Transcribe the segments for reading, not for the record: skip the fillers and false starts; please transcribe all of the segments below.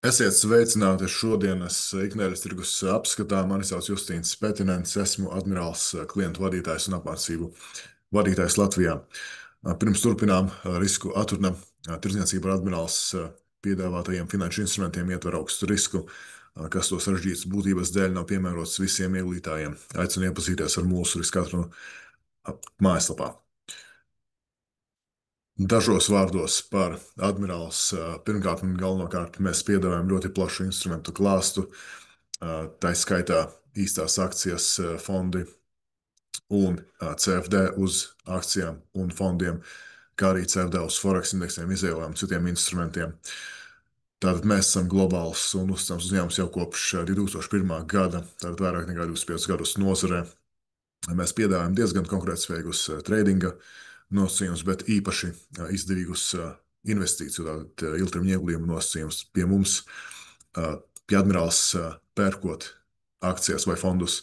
Esiet sveicināti šodienas ikdienas tirgus apskatā. Mani sauc Justīns Petinens, esmu admirāls klientu vadītājs un apmācību vadītājs Latvijā. Pirms turpinām risku atrunam, tirdzniecība ar admirāls piedāvātajiem finanšu instrumentiem ietver augstu risku, kas to sarežģītas būtības dēļ nav piemērots visiem ieguldītājiem. Aicinu iepazīties ar mūsu riska atrunu mājaslapā. Dažos vārdos par admirāls. Pirmkārt un galvenokārt mēs piedāvājam ļoti plašu instrumentu klāstu, tā skaitā īstās akcijas, fondi un CFD uz akcijām un fondiem, kā arī CFD uz Forex indeksiem, izēlēm, citiem instrumentiem. Tātad mēs esam globāls un uzticams uzņēmums jau kopš 2001. gada, tātad vairāk nekā 25 gadus nozarē. Mēs piedāvājam diezgan konkurētspējīgus tradinga nosacījumus, bet īpaši izdevīgus investīciju, tātad ilgtermiņa ieguldījumu nosacījumus. Pie mums, pie admirāls pērkot akcijas vai fondus,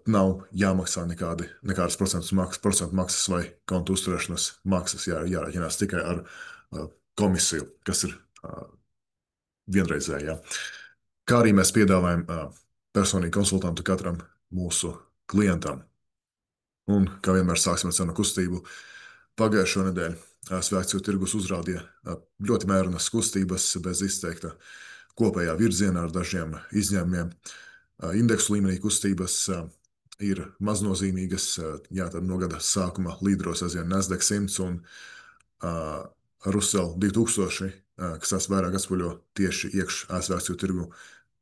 nav jāmaksā nekādas procentu maksas vai kontu uzturēšanas maksas. Jārēķinās tikai ar komisiju, kas ir vienreizējā. Kā arī mēs piedāvājam personīgu konsultantu katram mūsu klientam. Un, kā vienmēr, sāksim ar cenu kustību. Pagājušo nedēļu ASV akciju tirgus uzrādīja ļoti mērenas kustības bez izteikta kopējā virzienā ar dažiem izņēmumiem. Indeksu līmenī kustības ir maznozīmīgas. Tad no gada sākuma līderos aizvien Nasdaq 100 un Russell 2000, kas vairāk atspoguļo tieši iekš ASV akciju tirgu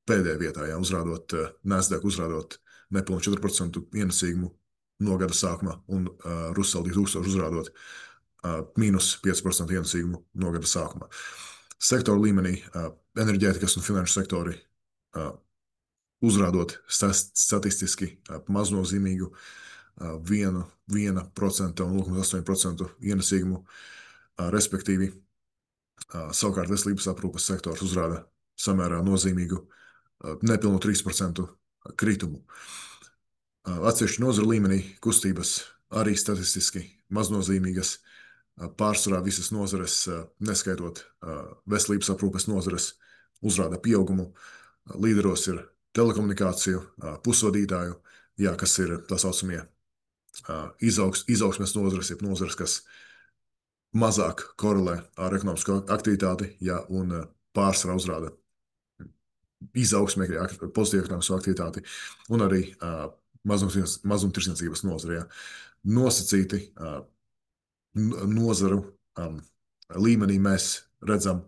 pēdējā vietā, uzrādot Nasdaq uzrādot nepilnu 4% ienesīgumu no gada sākuma, un Russell 2000 uzrādot mīnus 5% ienesīgumu no gada sākuma. Sektoru līmenī enerģētikas un finanšu sektori uzrādot statistiski maznozīmīgu 1% un 0,8% ienesīgumu, respektīvi. Savukārt veselības aprūpes sektors uzrāda samērā nozīmīgu nepilnu 3% kritumu. Atsevišķu nozaru līmenī kustības arī statistiski maznozīmīgas. Pārsvarā visas nozares, neskaitot veselības aprūpes nozares, uzrāda pieaugumu. Līderos ir telekomunikāciju, pusvadītāju, kas ir tā saucamie izaugsmes nozares, jeb nozares, kas mazāk korelē ar ekonomisko aktivitāti, un pārsvarā uzrāda izaugsmē, pozitīvu ekonomisko aktivitāti, un arī mazumtirdzniecības nozarē. Nosacīti nozaru līmenī mēs redzam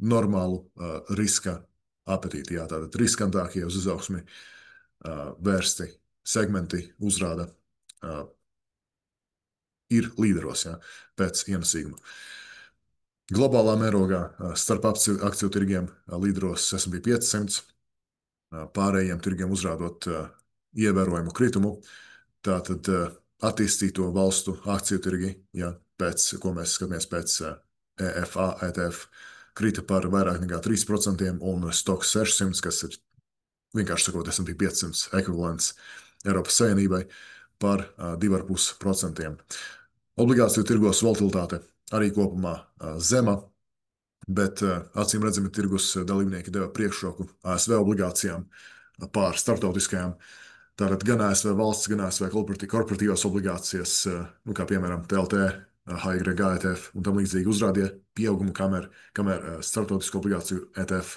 normālu riska apetīti. Tātad riskantākie uz izaugsmi vērsti segmenti uzrāda ir līderos pēc ienesīguma. Globālā mērogā starp akciju tirgiem līderos S&P 500, pārējiem tirgiem uzrādot ievērojumu kritumu. Tātad attīstīto valstu akciju tirgi, ko mēs skatāmies pēc EFA, ETF, krita par vairāk nekā 3%, un Stoxx 600, kas ir vienkārši sakot S&P 500 ekvivalents Eiropas Savienībai, par 2,5%. Obligāciju tirgos volatilitāte arī kopumā zema, bet acīm redzami tirgus dalībnieki deva priekšroku ASV obligācijām pār starptautiskajām. Tātad gan ASV valsts, gan ASV korporatīvās obligācijas, kā piemēram TLT, HYG ETF un tam līdzīgi uzrādīja pieaugumu, kamēr starptautisko obligāciju ETF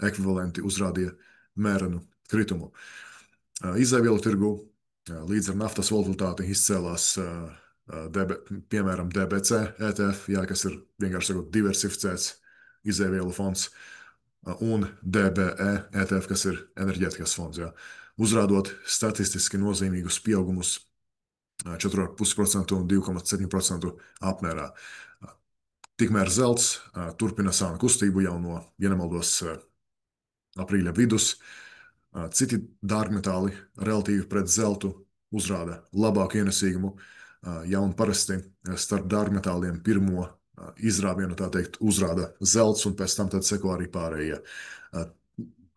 ekvivalenti uzrādīja mērenu kritumu. Izēvielu tirgu līdz ar naftas volatilitāti izcēlās piemēram DBC ETF, kas ir vienkārši sakot diversificēts izēvielu fonds, un DBE ETF, kas ir enerģētikas fonds. Uzrādot statistiski nozīmīgus pieaugumus 4,5% un 2,7% apmērā. Tikmēr zelts turpina savu kustību jau no, ja nemaldos, aprīļa vidus. Citi dārgmetāli relatīvi pret zeltu uzrāda labāku ienesīgumu, un parasti starp dārgmetāliem pirmo izrāvienu, tā teikt, uzrāda zelts, un pēc tam tad seko arī pārējie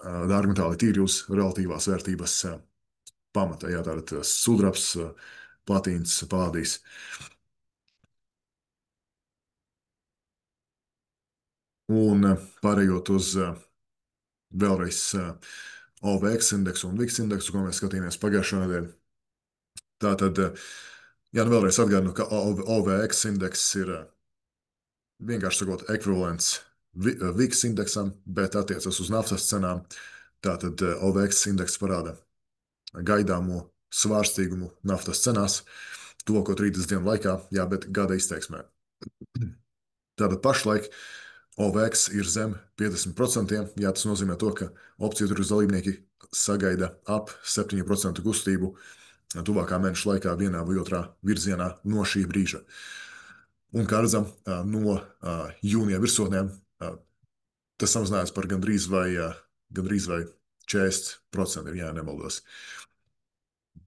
dārgmetāli tīri uz relatīvās vērtības pamata. Tātad sudrabs, platīns, pallādijs. Un pārējot uz vēlreiz OVX indeksu un VIX indeksu, ko mēs skatījāmies pagājušā nedēļā. Tātad, jā, nu vēlreiz atgādinu, ka OVX indeks ir vienkārši sakot ekvivalents VIX indeksam, bet attiecas uz naftas cenām. Tātad OVX indeks parāda gaidāmo svārstīgumu naftas cenās tuvāko 30 dienu laikā, jā, bet gada izteiksmē. Tātad pašlaik OVX ir zem 50%. Jā, tas nozīmē to, ka opciju tirgus dalībnieki sagaida ap 7% kustību tuvākā mēneša laikā vienā vai otrā virzienā no šī brīža. Un, kā redzam, no jūnija virsotnēm tas samazinājās par gandrīz vai 40%, ja nemaldos.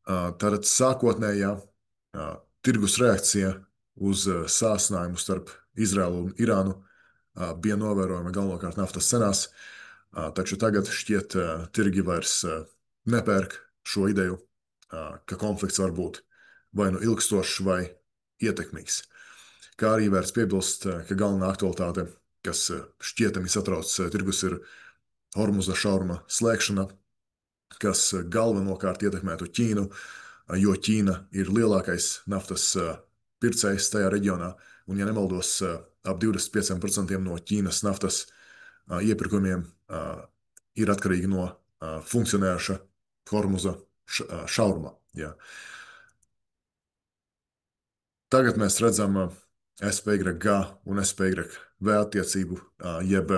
Tātad sākotnējā tirgus reakcija uz sāsinājumu starp Izraēlu un Irānu bija novērojama galvenokārt naftas cenās, taču tagad šķiet tirgi vairs nepērk šo ideju, ka konflikts var būt vai nu ilgstošs vai ietekmīgs. Kā arī vērts piebilst, ka galvenā aktualitāte, kas šķietami satrauc tirgus, ir Hormuza šauruma slēgšana, kas galvenokārt ietekmētu Ķīnu, jo Ķīna ir lielākais naftas pircējs tajā reģionā, un, ja nemaldos, ap 25% no Ķīnas naftas iepirkumiem ir atkarīgi no funkcionējoša Hormuza šauruma. Jā. Tagad mēs redzam SPYG un SPYV attiecību, jeb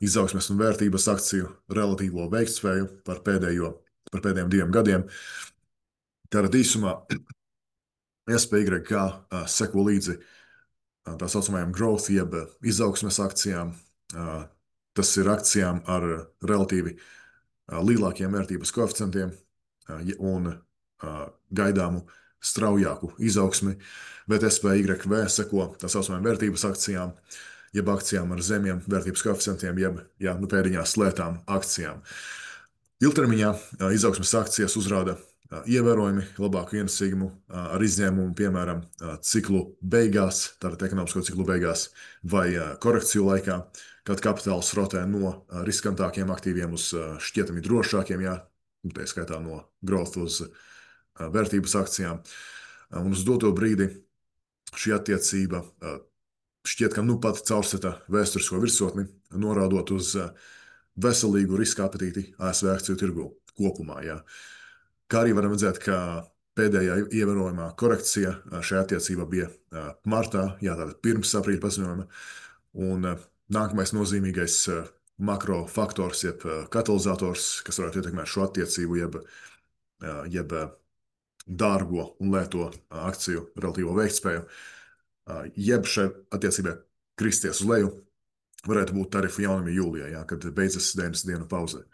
izaugsmes un vērtības akciju relatīvo veiktspēju par pēdējiem 2 gadiem. Tātad īsumā SPYG seko līdzi tā saucamajām growth, jeb izaugsmes akcijām. Tas ir akcijām ar relatīvi lielākiem vērtības koeficientiem un gaidāmu straujāku izaugsmi, bet SPYV seko tā saucamajām vērtības akcijām, jeb akcijām ar zemiem vērtības koeficientiem, jeb pēdiņās lētām akcijām. Ilgtermiņā izaugsmes akcijas uzrāda ievērojami labāku ienesīgumu ar izņēmumu, piemēram, ciklu beigās, tātad ekonomisko ciklu beigās vai korekciju laikā, kad kapitāls rotē no riskantākiem aktīviem uz šķietami drošākiem, tā skaitā no growth uz vērtības akcijām. Un uz doto brīdi šī attiecība šķiet, ka nu pat caurskata vēsturisko virsotni, norādot uz veselīgu riska apetīti ASV akciju tirgu kopumā. Jā. Kā arī varam redzēt, ka pēdējā ievērojamā korekcija šajā attiecībā bija martā, tātad pirms aprīļa paziņojuma, un nākamais nozīmīgais makrofaktors, jeb katalizators, kas varētu ietekmēt šo attiecību, jeb dārgo un lēto akciju relatīvo veiktspēju, jeb šai attiecībai kristies uz leju, varētu būt tarifu jaunumi jūlijā, kad beidzas 90 dienu pauze.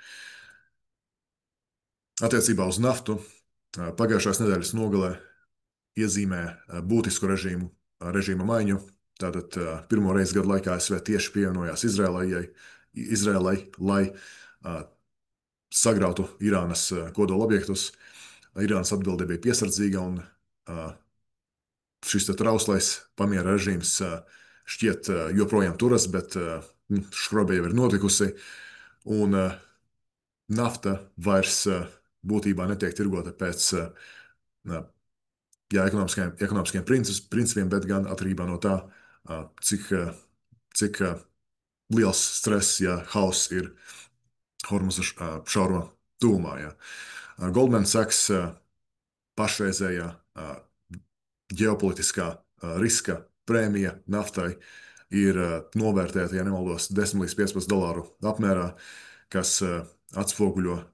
Attiecībā uz naftu pagājušās nedēļas nogalē iezīmē būtisku režīma maiņu. Tātad pirmo reizi gadu laikā ASV tieši pievienojās Izrēlai, lai sagrautu Irānas kodolobjektus. Irānas atbilde bija piesardzīga, un šis trauslais pamiera režīms šķiet joprojām turas, bet škrobe jau ir notikusi, un nafta vairs būtībā netiek tirgota pēc ekonomiskiem principiem, bet gan atkarībā no tā, cik liels stress, hauss ir Hormuza šauruma tūmā. Goldman Sachs pašreizējā ģeopolitiskā riska prēmija naftai ir novērtēta, ja nemaldos, 10 līdz 15 dolāru apmērā, kas atspoguļo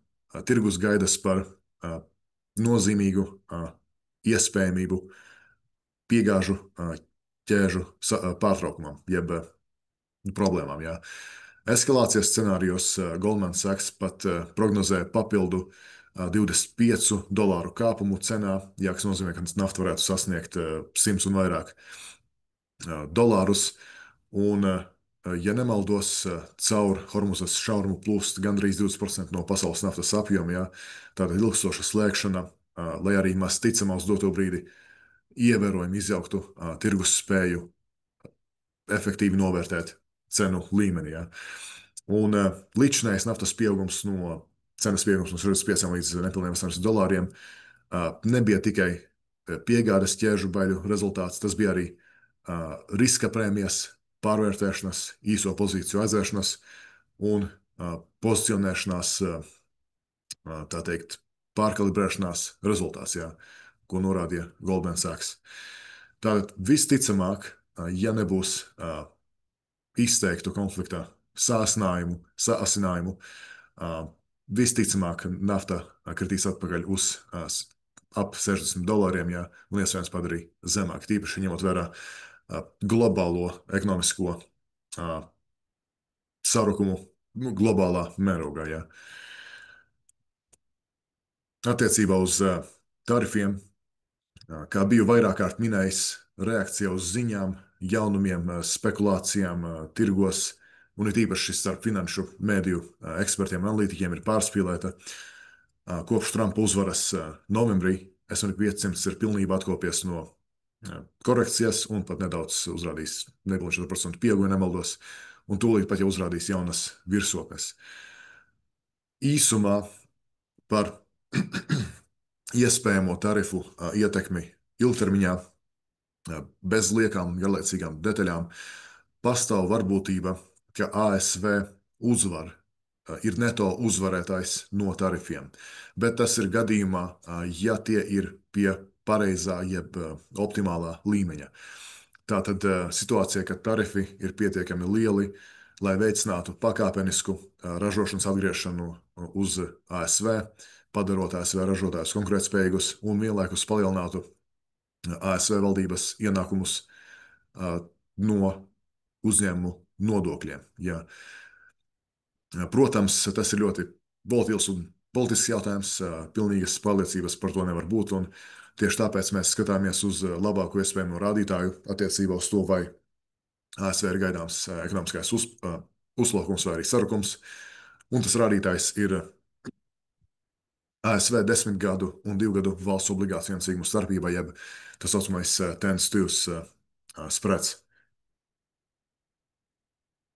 tirgus gaidas par nozīmīgu iespējamību piegāžu ķēžu pārtraukumam, jeb problēmām. Jā. Eskalācijas scenārijos Goldman Sachs pat prognozē papildu $25 kāpumu cenā, kas nozīmē, ka nafta varētu sasniegt 100 un vairāk dolārus. Un, ja nemaldos, caur Hormuzas šaurumu plūst gandrīz 20% no pasaules naftas apjoma, tāda ilgstoša slēgšana, lai arī maz ticamā uz doto brīdi ievērojami izjauktu tirgus spēju efektīvi novērtēt cenu līmenī. Un līdzinājais naftas pieaugums no cenas pieaugums no 45 līdz nepilniem $8 nebija tikai piegādes ķēžu baļu rezultāts, tas bija arī riska prēmijas, pārvērtēšanas, īso pozīciju aizvēršanas un pozicionēšanās, tā teikt, pārkalibrēšanās rezultāts, jā, ko norādīja Goldman Sachs. Tātad visticamāk, ja nebūs izteiktu konfliktā sāsinājumu, visticamāk nafta kritīs atpakaļ uz ap $60, jā, un iespējams pat arī zemāk, tīpaši ņemot vērā globālo ekonomisko sarukumu globālā mērogā. Jā. Attiecībā uz tarifiem, kā biju vairāk kārt minējis, reakcija uz ziņām, jaunumiem, spekulācijām tirgos, un it īpaši starp finanšu mēdīju ekspertiem un analītiķiem ir pārspīlēta. Kopš Trumpa uzvaras novembrī S&P 500 ir pilnībā atkopies no korekcijas un pat nedaudz uzrādījis nepilnīgi 4% pieaugumu, ja nemaldos, un tūlīt pat jau uzrādīs jaunas virsotnes. Īsumā par iespējamo tarifu ietekmi ilgtermiņā, bez liekām garlaicīgām detaļām, pastāv varbūtība, ka ASV uzvar, ir neto uzvarētājs no tarifiem. Bet tas ir gadījumā, ja tie ir pie pareizā jeb optimālā līmeņa. Tātad situācija, kad tarifi ir pietiekami lieli, lai veicinātu pakāpenisku ražošanas atgriešanu uz ASV, padarot ASV ražotājus konkurētspējīgus un vienlaikus palielinātu ASV valdības ienākumus no uzņēmumu nodokļiem. Ja. Protams, tas ir ļoti voltīvs un politisks jautājums, pilnīgas pārliecības par to nevar būt, un tieši tāpēc mēs skatāmies uz labāko iespējamo rādītāju attiecībā uz to, vai ASV ir gaidāms ekonomiskais uzplaukums vai arī sarukums, un tas rādītājs ir ASV 10 gadu un 2 gadu valsts obligāciju iencīgumu starpība, jeb tas saucamais 10-2 spreads.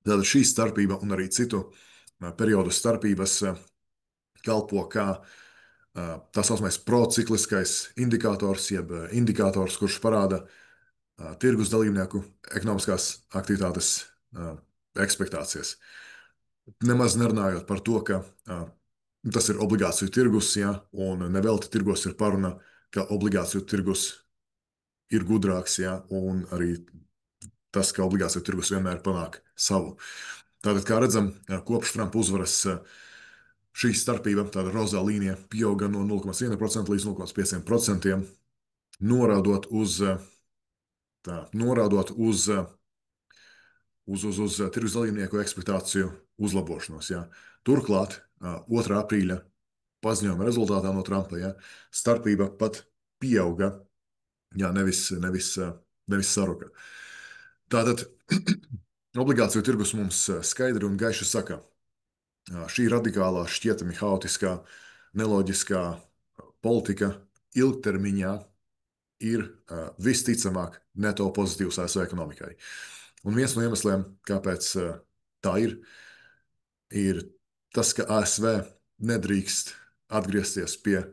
Tātad šī starpība un arī citu periodu starpības kalpo kā tā saucamais procikliskais indikators, jeb indikators, kurš parāda tirgus dalībnieku ekonomiskās aktivitātes ekspektācijas. Nemaz nerunājot par to, ka tas ir obligāciju tirgus, ja, un nevelti tirgos ir paruna, ka obligāciju tirgus ir gudrāks, ja, un arī tas, ka obligāciju tirgus vienmēr panāk savu. Tātad, kā redzam, kopš Trumpa uzvaras šī starpība, tāda rozā līnija, pieauga no 0,1% līdz 0,5%, norādot uz tirgus dalībnieku ekspektāciju uzlabošanos. Ja. Turklāt 2. aprīļa paziņojuma rezultātā no Trumpa starpība pat pieauga, nevis saruka. Tātad obligāciju tirgus mums skaidri un gaiši saka, šī radikālā, šķietami haotiskā, neloģiskā politika ilgtermiņā ir visticamāk neto pozitīvs ASV ekonomikai. Un viens no iemesliem, kāpēc tā ir tas, ka ASV nedrīkst atgriezties pie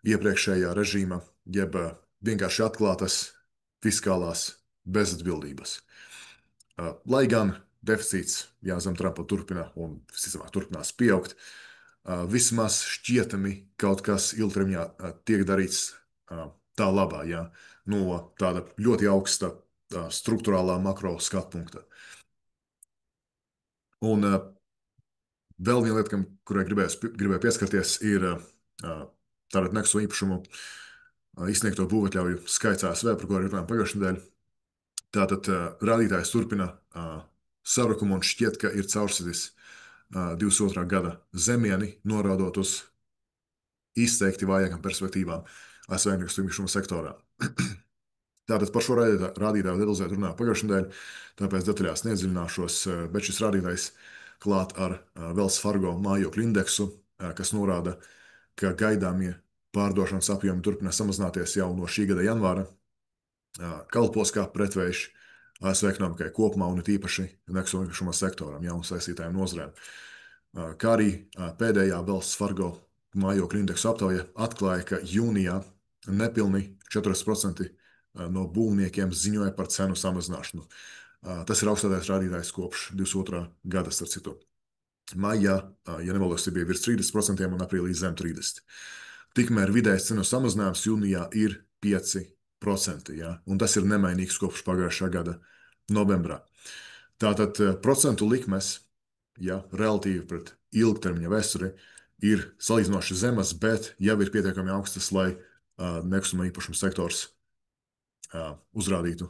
iepriekšējā režīma, jeb vienkārši atklātas fiskālās bezatbildības. Lai gan deficīts zem Trumpa turpina un visticamāk turpinās pieaugt, vismaz šķietami kaut kas ilgtermiņā tiek darīts tā labā, no tāda ļoti augsta struktūrālā makro skatpunkta. Un vēl viena lieta, kurai gribēju pieskarties, ir tātad nekustamo īpašumu izsniegto būvatļauju skaits ASV, par ko arī runājām pagājušajā nedēļā. Tātad rādītājs turpina sarukumu un šķiet, ka ir caursitis 22. gada zemieni, norādot uz izteikti vājākām perspektīvām ASV nekustamo īpašumu sektorā. Tātad par šo rādītāju detalizēti runāju pagājušajā nedēļā, tāpēc detaļās neiedziļināšos, bet šis rādītājs klāt ar Wells Fargo mājokļu indeksu, kas norāda, ka gaidāmie pārdošanas apjomi turpina samazināties jau no šī gada janvāra, kalpos kā pretvējš ASV ekonomikai kopumā un it īpaši nekustamā īpašuma sektoram, ja, un saistītājiem nozarēm. Kā arī pēdējā Wells Fargo mājokļu indeksu aptauja atklāja, ka jūnijā nepilni 40% no būvniekiem ziņoja par cenu samazināšanu. Tas ir augstākais rādītājs kopš 22. gada, starp citu. Maijā, ja nemaldos, bija virs 30% un aprīlī zem 30%. Tikmēr vidējais cenu samazinājums jūnijā ir 5%, ja? Un tas ir nemainīgs kopš pagājušā gada novembrā. Tātad procentu likmes, ja, relatīvi pret ilgtermiņa vēsturi, ir salīdzinoši zemas, bet jau ir pietiekami augstas, lai nekustamā īpašuma sektors uzrādītu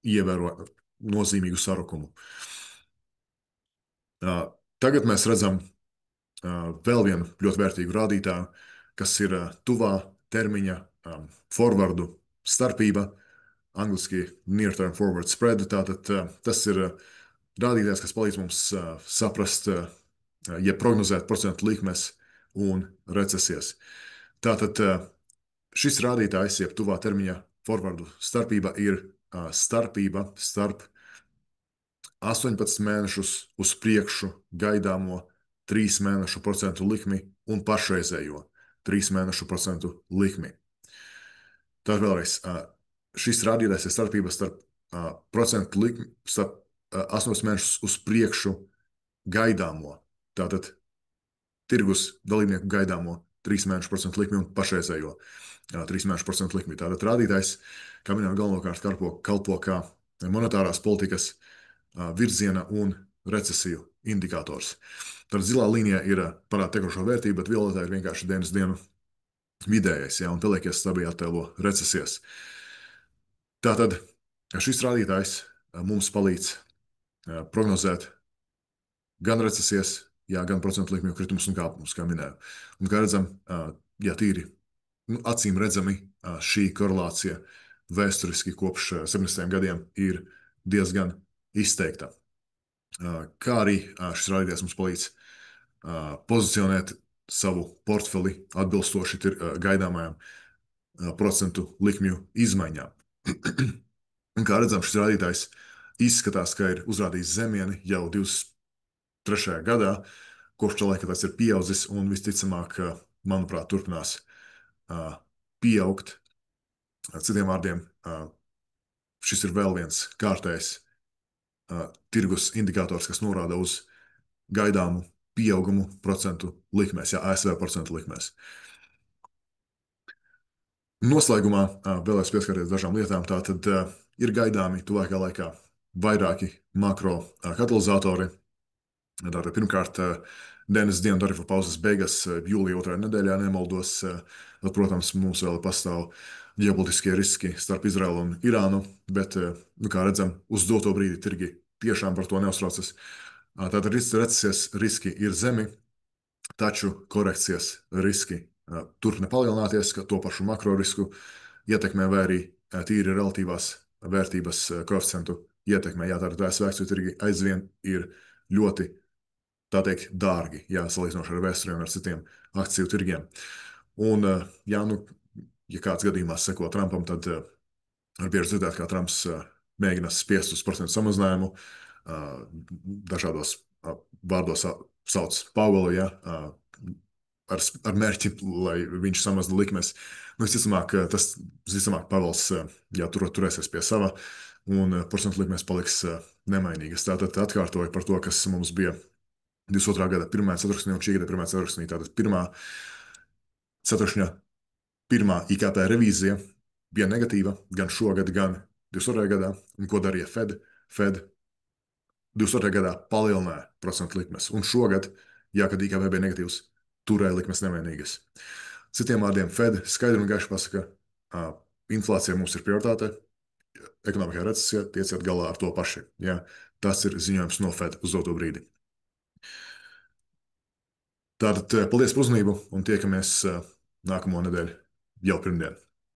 ievērojami nozīmīgu sarukumu. Tagad mēs redzam vēl vienu ļoti vērtīgu rādītāju, kas ir tuvā termiņa forwardu starpība, angliski near-term forward spread. Tātad tas ir rādītājs, kas palīdz mums saprast, ja prognozēt procentu likmes un recesijas. Tātad šis rādītājs, jeb tuvā termiņa forwardu starpība, ir starpība starp 18 mēnešus uz priekšu gaidāmo 3 mēnešu procentu likmi un pašreizējo 3 mēnešu procentu likmi. Tātad vēlreiz, šis rādītājs ir starpība starp procentu likmi, starp 18 mēnešus uz priekšu gaidāmo, tātad tirgus dalībnieku gaidāmo 3 mēnešu procentu likmi un pašreizējo 3 mēnešu procentu likmi. Tātad rādītājs, kā minējām, galvenokārt kalpo kā monetārās politikas virziena un recesiju indikators. Tad zilā līnija ir parāda tekošo vērtību, bet violetā ir vienkārši dienas dienu vidējais, ja, un peliekies stabili attēlo recesijas. Tātad šis rādītājs mums palīdz prognozēt gan recesijas, gan procentu likmju kritumus un kāpumus, kā minēju. Un kā redzam, ja tīri acīm redzami, šī korelācija vēsturiski kopš 70. gadiem ir diezgan izteikta. Kā arī šis rādītājs mums palīdz pozicionēt savu portfeli atbilstoši gaidāmajām procentu likmju izmaiņām. Un kā redzam, šis rādītājs izskatās, ka ir uzrādījis zemieni jau 23. gadā, kopš tā laika tas ir pieaudzis un visticamāk, manuprāt, turpinās pieaugt. Citiem vārdiem, šis ir vēl viens kārtējs tirgus indikators, kas norāda uz gaidāmu pieaugumu procentu likmēs, ASV procentu likmēs. Noslēgumā vēlēs pieskarties dažām lietām. Tātad ir gaidāmi tuvākajā laikā vairāki makro katalizatori. Tātad pirmkārt, dienas dienu tarifu pauzes beigas jūlija 2. nedēļā, nemaldos. Protams, mums vēl pastāv ģeopolitiskie riski starp Izraelu un Irānu, bet, kā redzam, uz doto brīdi tirgi tiešām par to neuztraucas. Tātad recesijas riski ir zemi, taču korekcijas riski turpina palielināties, ka to pašu makro risku ietekmē vai arī tīri relatīvās vērtības koeficientu ietekmē. Tātad ASV akciju tirgi aizvien ir ļoti, tā teikt, dārgi, salīdzinoši ar vēsturi un ar citiem akciju tirgiem. Un, ja kāds gadījumā seko Trumpam, tad ar bieži dzirdēt, kā Trumps mēģina spiest uz procentu samazinājumu, dažādos vārdos sauc Pavelu, ar mērķi, lai viņš samazina likmes. Visticamāk, Pavels turēsies pie sava, un procentu likmes paliks nemainīgas. Tātad atkārtoju par to, kas mums bija 22. gada 1. ceturksnī un šī gada 1. ceturksnī. Tātad 1. ceturkšņa pirmā IKP revīzija bija negatīva gan šogad, gan 22. gadā. Un ko darīja Fed? Fed 22. gadā palielināja procentu likmes. Un šogad, kad IKP bija negatīvs, turēja likmes nemainīgas. Citiem vārdiem, Fed skaidri un gaiši pasaka, inflācija mums ir prioritāte, ekonomikā recesija, tieciet galā ar to paši. Tas ir ziņojums no Fed uz doto brīdi. Tātad paldies par uzmanību un tiekamies nākamo nedēļu jau pirmdien.